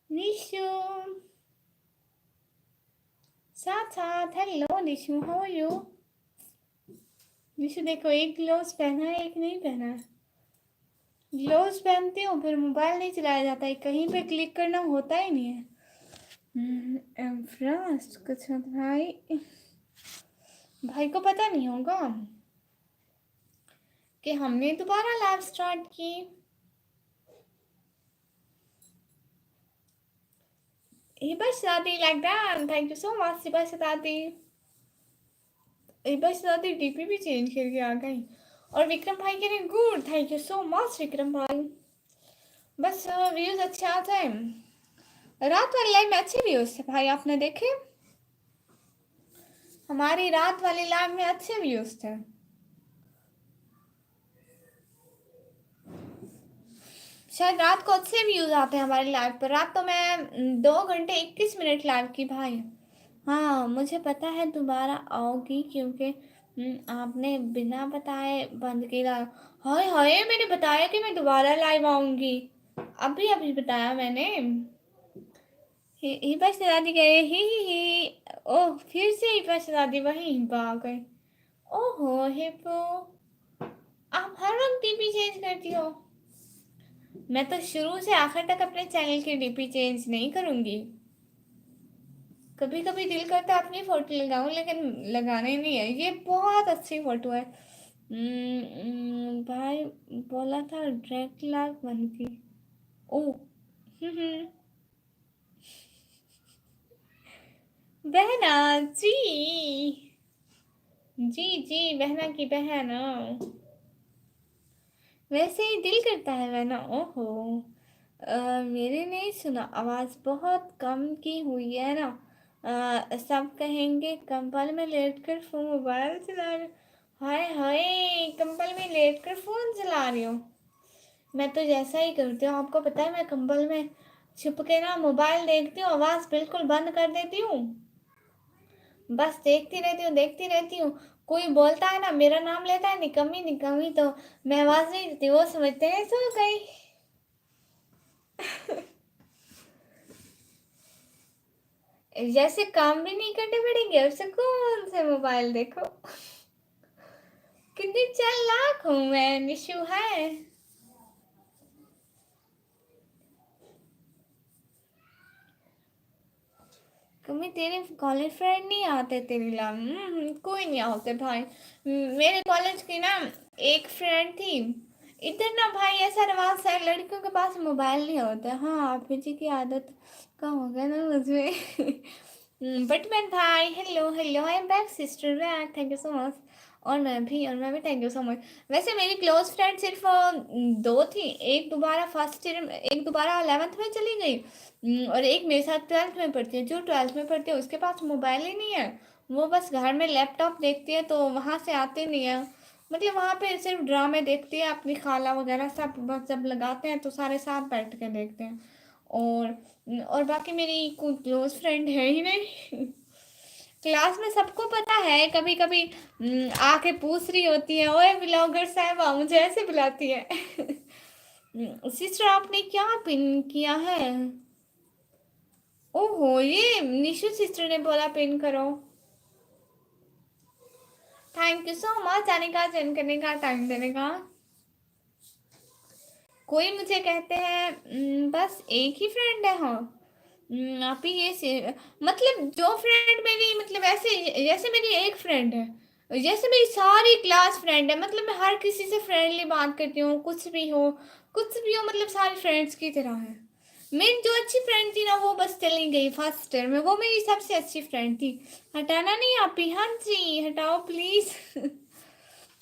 निशु साथ साथ hello Nishu, how are you? Nishu देखो, एक ग्लोव्स पहना है, एक नहीं पहना है। ग्लोव्स पहनती हूँ फिर मोबाइल नहीं चलाया जाता है, कहीं पे क्लिक करना होता ही नहीं है। फ्रस्ट कुछ भाई, भाई को पता नहीं होगा कि हमने दोबारा लाइव स्टार्ट की। हिबा शादी like that, thank you so much Hiba शादी। हिबा शादी डीपी भी चेंज करके आ गई। और विक्रम भाई कह रहे good, thank you so much Vikram भाई। बस व्यूज अच्छे आते हैं। रात वाली लाइव में अच्छे व्यूज थे भाई, आपने देखे? हमारी रात वाली लाइव में अच्छे व्यूज थे। शायद रात को अच्छे व्यूज आते हैं हमारी लाइव पर। रात तो मैं 2 घंटे 21 मिनट लाइव की भाई। हाँ मुझे पता है दोबारा आओगी, क्योंकि आपने बिना बताए बंद किया। हाय हाय, मैंने बताया कि मैं दोबारा लाइव आऊंगी, अभी अभी बताया मैंने। हिबा से दादी गए ही। ओह फिर से हिबा से दादी वही हिबा आ गए। ओहो हिपो, आप हर वक्त डीपी चेंज करती हो। मैं तो शुरू से आखिर तक अपने चैनल की डीपी चेंज नहीं करूंगी। कभी कभी दिल करता है अपनी फोटो लगाऊं, लेकिन लगाने नहीं है। ये बहुत अच्छी फोटो है। भाई बोला था ड्रैग लाख बन की। ओ बहना जी, जी जी बहना की बहन। वैसे ही दिल करता है बहना। ओहो मेरे नहीं सुना, आवाज़ बहुत कम की हुई है ना। सब कहेंगे कंबल में लेट कर फोन मोबाइल चला रहे हो। हाय हाय, कंबल में लेट कर फोन चला रही हो। मैं तो जैसा ही करती हूँ, आपको पता है, मैं कंबल में छुप के ना मोबाइल देखती हूँ, आवाज़ बिल्कुल बंद कर देती हूँ। बस देखती रहती हूँ, देखती रहती हूँ। कोई बोलता है ना, मेरा नाम लेता है निकम्मी निकम्मी, तो मैं आवाज़ नहीं देती, वो समझते हैं सो गई। जैसे काम भी नहीं करने पड़ेंगे और सुकून से मोबाइल देखो। कितनी चालाक हूँ मैं, निशु है। कभी तेरे कॉलेज फ्रेंड नहीं आते तेरी लाम? कोई नहीं आते भाई। मेरे कॉलेज की ना एक फ्रेंड थी। इधर ना भाई ऐसा रिवाज है, लड़कियों के पास मोबाइल नहीं होता। हाँ आप जी की आदत का हो गया ना मुझे। बटमैन भाई hello hello, I am back sister back, thank you so much. और मैं भी थैंक यू सो मच। वैसे मेरी क्लोज फ्रेंड सिर्फ 2 थी। एक दोबारा फर्स्ट ईयर में, एक दोबारा 11th में चली गई। और एक मेरे साथ 12th में पढ़ती है। जो 12th में पढ़ती है उसके पास मोबाइल ही नहीं है। वो बस घर में लैपटॉप देखती है, तो वहाँ से आती नहीं है। मतलब वहाँ पे सिर्फ ड्रामे देखती है, अपनी खाला वगैरह सब बस जब लगाते हैं तो सारे साथ बैठ के देखते हैं। और बाकी मेरी कोई क्लोज फ्रेंड है ही नहीं। क्लास में सबको पता है, कभी कभी आके पूछ रही होती है, ओए ब्लॉगर साहबा, मुझे ऐसे बुलाती है। सिस्टर आपने क्या पिन किया है? ओहो ये निशु सिस्टर ने बोला पिन करो। थैंक यू सो मच आने का, ज्वाइन करने का, टाइम देने का। कोई मुझे कहते हैं बस एक ही फ्रेंड है। हाँ आप ही ये से मतलब जो फ्रेंड मेरी, मतलब ऐसे जैसे मेरी एक फ्रेंड है, जैसे मेरी सारी क्लास फ्रेंड है। मतलब मैं हर किसी से फ्रेंडली बात करती हूँ, कुछ भी हो, मतलब सारी फ्रेंड्स की तरह है। मेरी जो अच्छी फ्रेंड थी ना, वो बस चली गई फर्स्ट ईयर में। वो मेरी सबसे अच्छी फ्रेंड थी। हटाना नहीं आप ही, हाँ जी हटाओ प्लीज।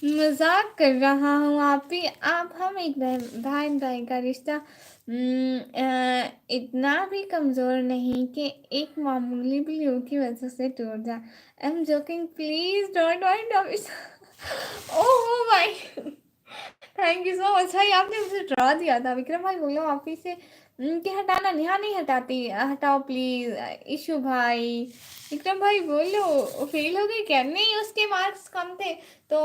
मजाक कर रहा हूँ आप ही। आप हम एक बहन भाई का रिश्ता इतना भी कमज़ोर नहीं कि एक मामूली ब्लू की वजह से टूट जाए। I am joking, please don't mind of it. Oh भाई, थैंक यू सो मच भाई, आपने मुझे डरा दिया था। विक्रम भाई बोलो आप ही से कि हटाना, नेहा नहीं हटाती, हटाओ प्लीज। इशू भाई, विक्रम भाई बोलो, फेल हो गई क्या? नहीं, उसके मार्क्स कम थे तो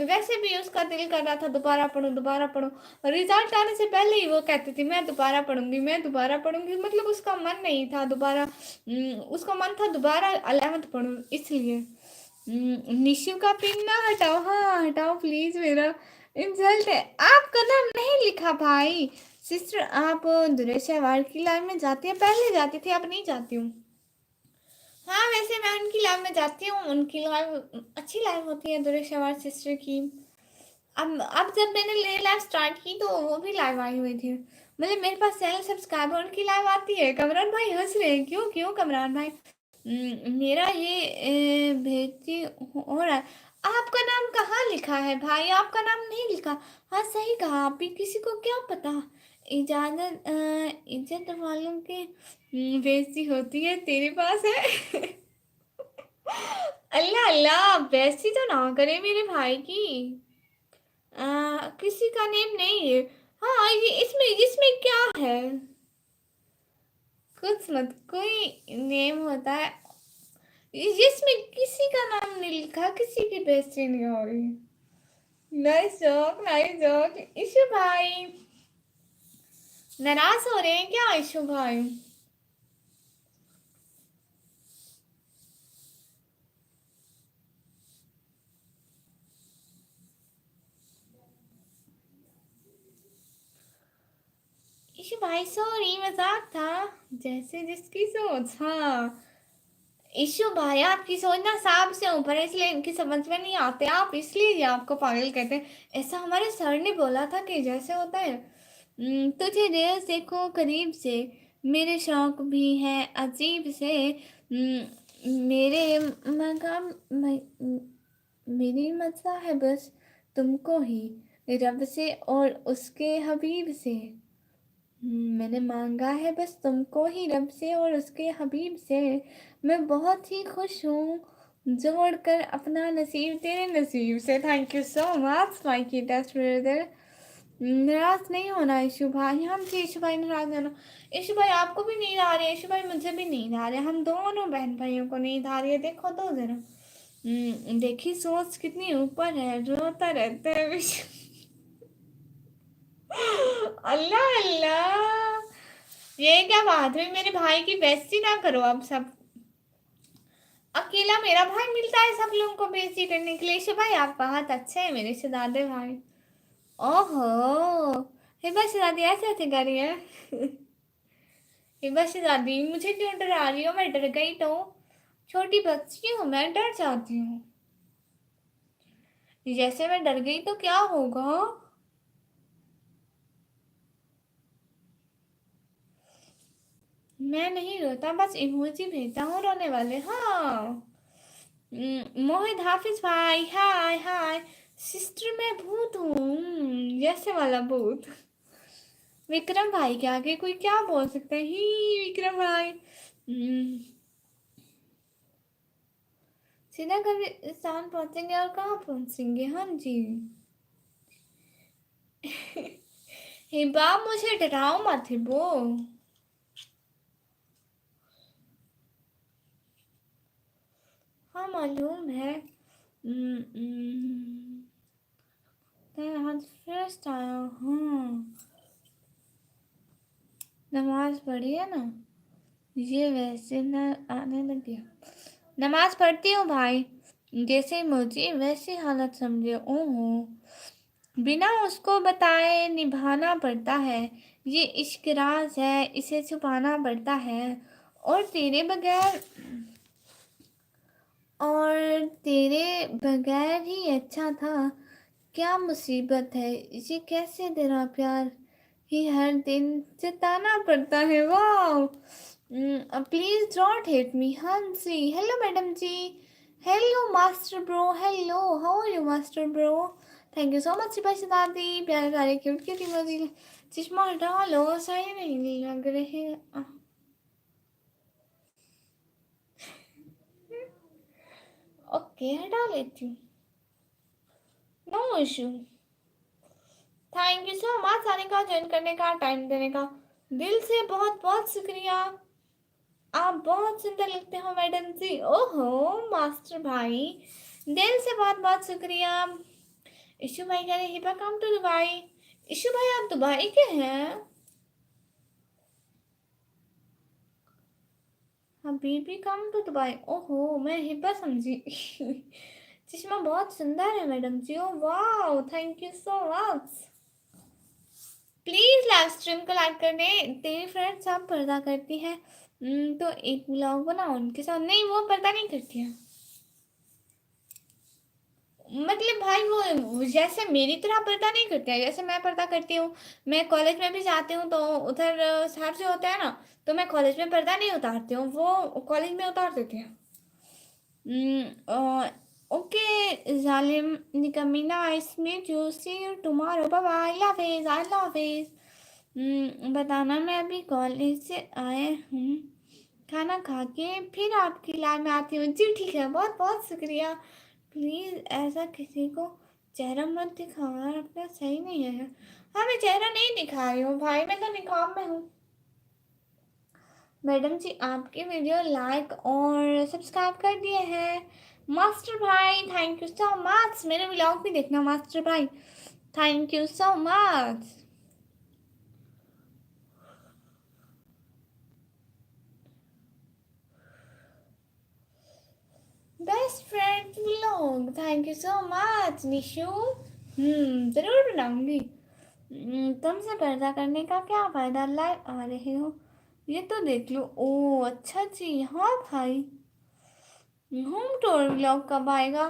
वैसे भी उसका दिल कर रहा था दोबारा पढ़ो दोबारा पढ़ो। रिजल्ट आने से पहले ही वो कहती थी मैं दोबारा पढ़ूंगी मैं दोबारा पढ़ूंगी, मतलब उसका मन नहीं था दोबारा, उसका मन था दोबारा 11th पढ़ूं, इसलिए। निशु का पिन ना हटाओ, हाँ हटाओ प्लीज, मेरा इंसल्ट है। आपका नाम नहीं लिखा भाई। सिस्टर, आप दुरेशा वार्ड की लाइव में जाती है? पहले जाती थी, अब नहीं जाती हूँ। हाँ, वैसे मैं उनकी लाइव में जाती हूँ, उनकी लाइव अच्छी लाइव होती है दुरेशा वार्ड सिस्टर की। अब जब मैंने ले लाइव स्टार्ट की तो वो भी लाइव आई हुई थी, मतलब मेरे पास चैनल सब्सक्राइबर उनकी लाइव आती है। कमरान भाई हंस रहे हैं, क्यों क्यों कमरान भाई? मेरा ये भेजती हो रहा है। आपका नाम कहाँ लिखा है भाई? आपका नाम नहीं लिखा। हाँ सही कहा, आप भी, किसी को क्या पता। इजाजत इज्जत वालों की बेइज्जती होती है, तेरे पास है? अल्लाह अल्लाह, बेइज्जती तो ना करे मेरे भाई की। किसी का नेम नहीं है। हाँ, ये इसमें इसमें क्या है? कुछ मत, कोई नेम होता है जिसमें किसी का नाम नहीं लिखा, किसी की बेइज्जती नहीं हो रही। Nice joke nice joke. Issue भाई नाराज हो रहे हैं क्या इशू भाई? इशू भाई सॉरी, मजाक था, जैसे जिसकी सोच। हाँ इशू भाई, आपकी सोच ना सांप से ऊपर है, इसलिए इनकी समझ में नहीं आते आप, इसलिए ये आपको पागल कहते हैं। ऐसा हमारे सर ने बोला था कि जैसे होता है, तुझे रेस देखो करीब से, मेरे शौक भी हैं अजीब से। मेरे मकाम मेरी मजा है बस तुमको ही, रब से और उसके हबीब से। मैंने मांगा है बस तुमको ही, रब से और उसके हबीब से। मैं बहुत ही खुश हूँ जोड़ कर अपना नसीब तेरे नसीब से। Thank you so much my test brother. नाराज नहीं होना इशू भाई, हम थे इशू भाई, नाराज नहीं होना। इशू भाई आपको भी नींद आ रही है? इशू भाई मुझे भी नींद आ रही है, हम दोनों बहन भाइयों को नींद आ रही है, देखो तो जरा। देखी सोच कितनी ऊपर है, रोता रहता है अल्लाह अल्लाह, ये क्या बात हुई? मेरे भाई की बेइज्जती ना करो अब सब। अकेला मेरा भाई मिलता है सब लोगों को बेइज्जती करने के लिए। इशू भाई आप बहुत अच्छे हैं मेरे से दादे भाई। ओहो, हिबा से दादी ऐसे ऐसे कर रही है। हिबा से दादी मुझे क्यों डरा रही हो? मैं डर गई तो? छोटी बच्ची हूँ मैं, डर जाती हूँ। जैसे मैं डर गई तो क्या होगा? मैं नहीं रोता, बस इमोजी भेजता हूँ रोने वाले। हाँ। मोहित हाफिज भाई हाय हाय। सिस्टर मैं भूत हूँ, जैसे वाला भूत। विक्रम भाई के आगे कोई क्या बोल सकता है? ही विक्रम भाई। सीधा कब्रिस्तान पहुंचेंगे, और कहाँ पहुंचेंगे? हाँ जी। हिबा मुझे डराओ मत हिबो। हाँ मालूम है। मैं आज फर्स्ट आया हूँ। नमाज पढ़ी है ना? ये वैसे न आने लग गया। नमाज पढ़ती हूँ भाई, जैसे मुझे वैसी हालत समझे। ओहो, बिना उसको बताए निभाना पड़ता है, ये इश्क राज है, इसे छुपाना पड़ता है। और तेरे बगैर और तेरे बगैर ही अच्छा था, क्या मुसीबत है, इसे कैसे तेरा प्यार ही हर दिन जताना पड़ता है। वाह, प्लीज डोंट हिट मी। हाँ जी, हेलो मैडम जी। Hello master bro, hello, how are you master bro? Thank you so much सिपाही दादी, प्यारे प्यारे क्यूट क्यूट इमोजी। चश्मा हटा लो, सही नहीं लग रहे। ओके हटा लेती हूँ, no issue. Thank you so much आने का, ज्वाइन करने का, टाइम देने का। दिल से बहुत बहुत शुक्रिया। आप बहुत सुंदर लगते हो मैडम जी। ओहो मास्टर भाई, दिल से बहुत बहुत शुक्रिया। इशू भाई कह रहे Hiba come to Dubai. Ishu भाई आप दुबई के हैं? हबीबी कम टू दुबई। ओहो मैं हिबा समझी। चश्मा बहुत सुंदर है madam ji. Oh wow thank you so much. Please live stream को लाइक कर दे। तेरी फ्रेंड सब पर्दा करती है। तो एक ब्लॉग बनाओ उनके साथ। नहीं वो पर्दा नहीं करती है। मतलब भाई वो जैसे मेरी तरह पर्दा नहीं करते हैं, जैसे मैं पर्दा करती हूँ। मैं कॉलेज में भी जाती हूँ तो उधर सर जो होता है ना, तो मैं कॉलेज में पर्दा नहीं उतारती हूँ, वो कॉलेज में उतार देते हैं। ओके जालिम निकम्मी, nice meet you, see you tomorrow, bye bye, अल्लाह हाफिज, अल्लाह हाफिज। बताना मैं अभी कॉलेज से आए हूँ, खाना खा के फिर आपकी लाइव में आती हूँ। जी ठीक है, बहुत बहुत शुक्रिया। प्लीज़ ऐसा किसी को चेहरा मत दिखाओ, अपना सही नहीं है। हाँ मैं चेहरा नहीं दिखा रही हूँ भाई, मैं तो निकाब में हूँ। मैडम जी आपके वीडियो लाइक और सब्सक्राइब कर दिए हैं। मास्टर भाई थैंक यू सो मच। मेरे व्लॉग भी देखना मास्टर भाई, thank you so much. Best friend vlog, thank you so much Nishu. ज़रूर बनाऊंगी। तुमसे पर्दा करने का क्या फ़ायदा, लाइव आ रहे हो ये तो देख लो। ओ अच्छा जी, हाँ भाई होम टूर व्लॉग कब आएगा?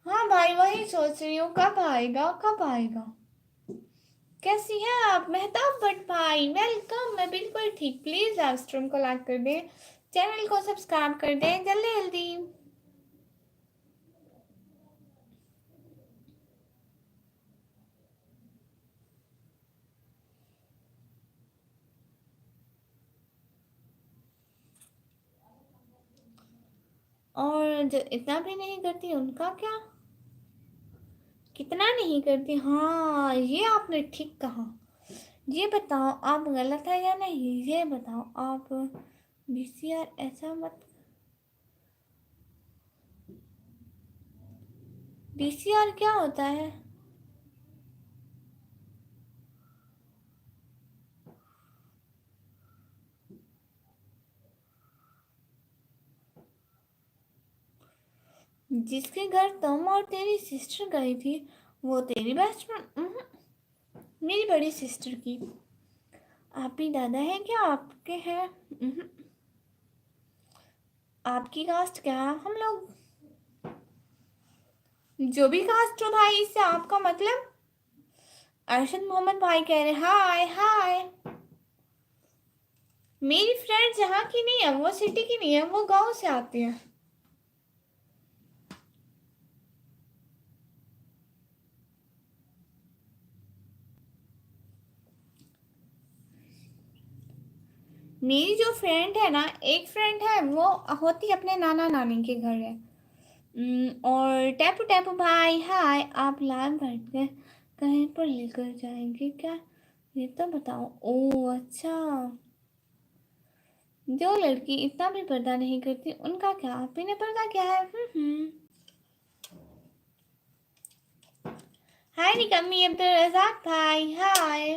हाँ भाई वही सोच रही हूँ, कब आएगा कब आएगा। कैसी हैं आप मेहताब भट्ट भाई, वेलकम। मैं बिल्कुल ठीक। प्लीज़ लाइव स्ट्रीम को लाइक कर दें, चैनल को सब्सक्राइब कर दें जल्दी जल्दी। और जो इतना भी नहीं करती उनका क्या? कितना नहीं करती, हाँ ये आपने ठीक कहा। ये बताओ आप गलत है या नहीं, ये बताओ आप। बीसीआर ऐसा मत। बीसीआर क्या होता है? जिसके घर तुम और तेरी सिस्टर गई थी वो तेरी बेस्ट फ्रेंड? मेरी बड़ी सिस्टर की। आप ही दादा है क्या आपके हैं? आपकी कास्ट क्या है? हम लोग जो भी कास्ट हो भाई, इससे आपका मतलब? अरशद मोहम्मद भाई कह रहे हाय हाय। मेरी फ्रेंड जहाँ की नहीं है, वो सिटी की नहीं है, वो गांव से आती है। मेरी जो फ्रेंड है ना, एक फ्रेंड है वो होती अपने नाना नानी के घर है। और टैपू टैपू भाई हाय, आप लाइव बैठ के कहीं पर लेकर जाएंगे क्या, ये तो बताओ। ओ अच्छा, जो लड़की इतना भी पर्दा नहीं करती उनका क्या, आप ही ने पर्दा किया है। हाय निकम्मी अब्दुल रजाक भाई hi,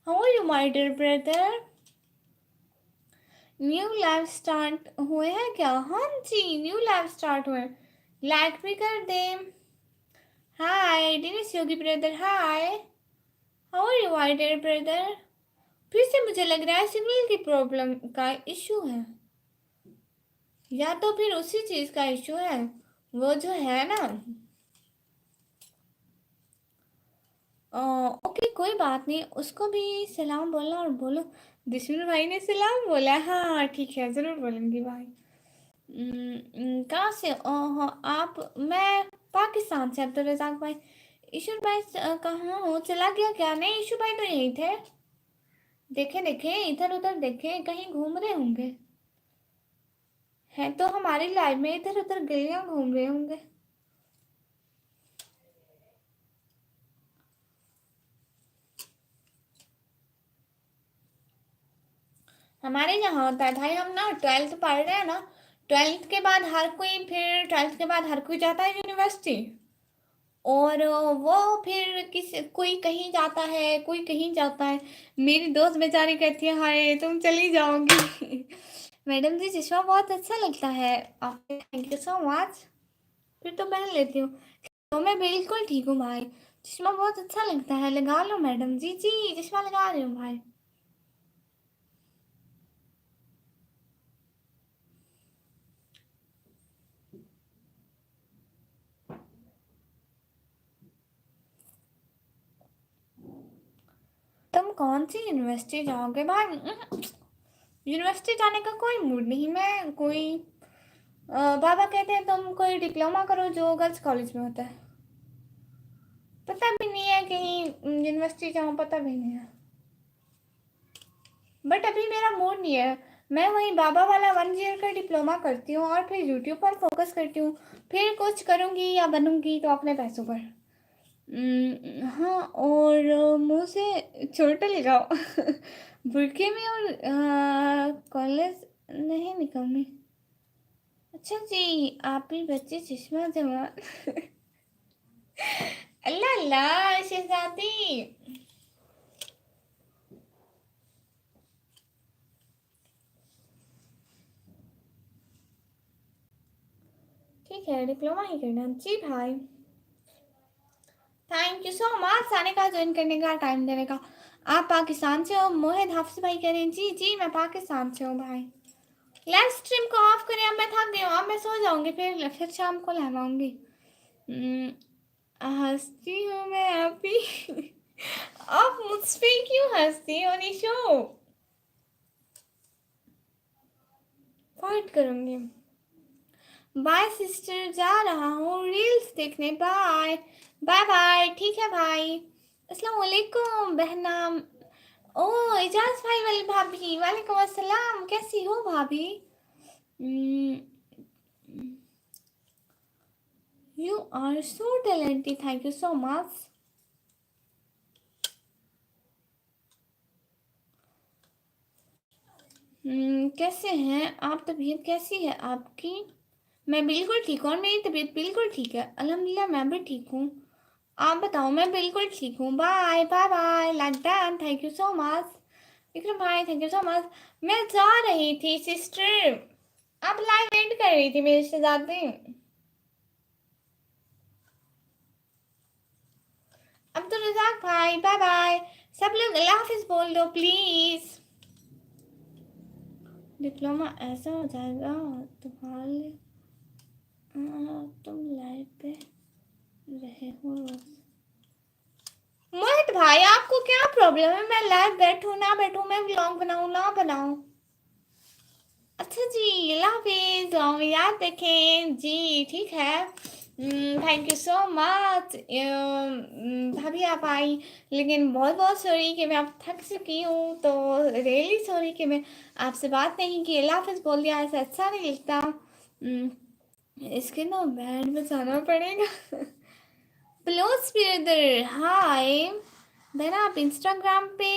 how are you my dear brother. New live start हुए हैं क्या? हाँ जी न्यू लाइव स्टार्ट हुए, लाइक भी कर दे। Hi Dinesh Yogi brother hi, how are you my dear brother. फिर से मुझे लग रहा है सिग्नल की प्रॉब्लम का इशू है, या तो फिर उसी चीज का इशू है, वो जो है ना। ओके कोई बात नहीं, उसको भी सलाम बोलना और बोलो दुश्मन भाई ने सलाम बोला। हाँ ठीक है ज़रूर बोलूँगी भाई। कहाँ से? ओह आप, मैं पाकिस्तान से अब्दुल रज़ाक भाई। ईशु भाई कहाँ हो, चला गया क्या? नहीं ईशु भाई तो यहीं थे। देखे देखे इधर उधर देखे, कहीं घूम रहे होंगे। हैं तो हमारी लाइफ में इधर उधर गलियां घूम रहे होंगे। हमारे यहाँ होता है भाई, हम ना 12th पढ़ रहे हैं ना, 12th के बाद हर कोई, फिर 12th के बाद हर कोई जाता है यूनिवर्सिटी। और वो फिर कोई कहीं जाता है, कोई कहीं जाता है। मेरी दोस्त बेचारी कहती है हाय तुम चली जाओगी। मैडम जी चश्मा बहुत अच्छा लगता है आपके, थैंक यू सो मच। फिर तो पहन लेती हूँ। तो मैं बिल्कुल ठीक हूँ भाई, चश्मा बहुत अच्छा लगता है, लगा लो मैडम जी। जी चश्मा लगा रही हूँ भाई। तुम कौन सी यूनिवर्सिटी जाओगे भाई? यूनिवर्सिटी जाने का कोई मूड नहीं। मैं कोई बाबा कहते हैं तुम कोई डिप्लोमा करो जो गर्ल्स कॉलेज में होता है। पता भी नहीं है कहीं यूनिवर्सिटी जाऊँ, पता भी नहीं है। बट अभी मेरा मूड नहीं है। मैं वही बाबा वाला 1 ईयर का डिप्लोमा करती हूँ और फिर यूट्यूब पर फोकस करती हूँ। फिर कुछ करूँगी या बनूंगी तो अपने पैसों पर। हाँ, और मुँह से छोटे लगाओ। बुरके में और कॉलेज नहीं निकलनी। अच्छा जी, आप ही बच्चे चश्मा जमा। अल्लाह अल्लाह शहजादी। ठीक है, डिप्लोमा ही करना जी भाई। Thank you so much Sanika, join करने का, टाइम देने का। आप पाकिस्तान से हो? मोहित हाफिज भाई कह रहे हैं जी जी मैं पाकिस्तान से हूँ भाई। लाइव स्ट्रीम को ऑफ करें, अब मैं थक गई हूँ, अब मैं सो जाऊंगी, फिर शाम को लगाऊंगी। हंसती हूँ मैं आप ही। आप मुझ पे क्यों हंसती हो निशो? फाइट करूंगी। बाय सिस्टर, जा रहा हूँ रील्स देखने, बाय। बाय बाय, ठीक है भाई। अस्सलाम वालेकुम बहना। ओ इजाज भाई वाली भाभी, वालेकुम अस्सलाम, कैसी हो भाभी? You are so talented, thank you so much. कैसे हैं आप? तबीयत कैसी है आपकी? मैं बिल्कुल ठीक हूँ और मेरी तबीयत बिल्कुल ठीक है, अल्हम्दुलिल्लाह मैं भी ठीक हूँ। आप बताओ? मैं बिल्कुल ठीक हूँ। Bye bye bye, like done, thank you so much. Vikram भाई थैंक यू सो मच। मैं जा रही थी सिस्टर, अब लाइव एंड कर रही थी मेरे शहजादे। अब्दुल रजाक भाई बाय बाय। सब लोग अल्लाह हाफिज बोल दो प्लीज। डिप्लोमा ऐसा हो जाएगा तुम्हारे, तुम लाइव पे रहे हो। मोहित भाई आपको क्या प्रॉब्लम है? मैं लाइव बैठूं ना बैठूं, मैं व्लॉग बनाऊं ना बनाऊं? अच्छा जी, अल्लाह हाफिज, दुआ में याद रखें जी, ठीक है। Thank you so much. भाभी आप आई, लेकिन बहुत बहुत सॉरी कि मैं अब थक चुकी हूँ, तो रियली सॉरी कि मैं आपसे बात नहीं की, अल्लाह हाफिज बोल दिया, ऐसा अच्छा नहीं लगता। इसके ना बैंड बजाना पड़ेगा। ब्लोज ब्रदर हाय। बहना आप इंस्टाग्राम पे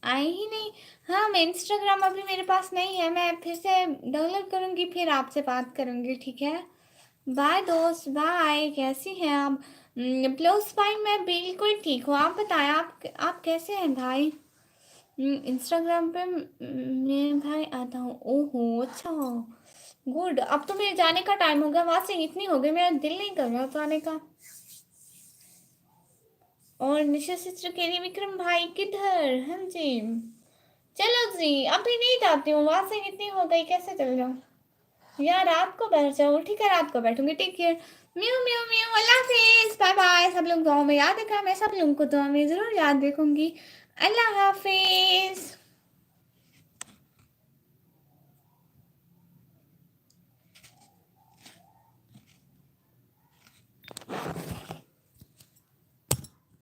आए ही नहीं। हाँ, मैं इंस्टाग्राम अभी मेरे पास नहीं है, मैं फिर से डाउनलोड करूँगी, फिर आपसे बात करूँगी, ठीक है? बाय दोस्त, बाय। कैसी हैं आप? ब्लोज भाई मैं बिल्कुल ठीक हूँ, आप बताएं, आप कैसे हैं भाई? इंस्टाग्राम पे मैं भाई आता हूँ। ओहो अच्छा, गुड। अब तो मेरे जाने का टाइम हो गया, वहाँ से इतनी हो गई, मेरा दिल नहीं कर रहा जाने का। और निशा सिस्टर कह रही विक्रम भाई किधर? हाँ जी, चलो जी अभी नहीं जाती हूँ, वहां से इतनी हो गई, कैसे चल जाऊँ? यार रात को बैठ जाऊँ, ठीक है रात को बैठूंगी, टेक केयर। म्यू म्यू म्यू, अल्लाह हाफिज, बाय बाय। सब लोग दुआ में याद रखा, मैं सब लोगों को दुआ में जरूर याद रखूंगी। अल्लाह हाफिज।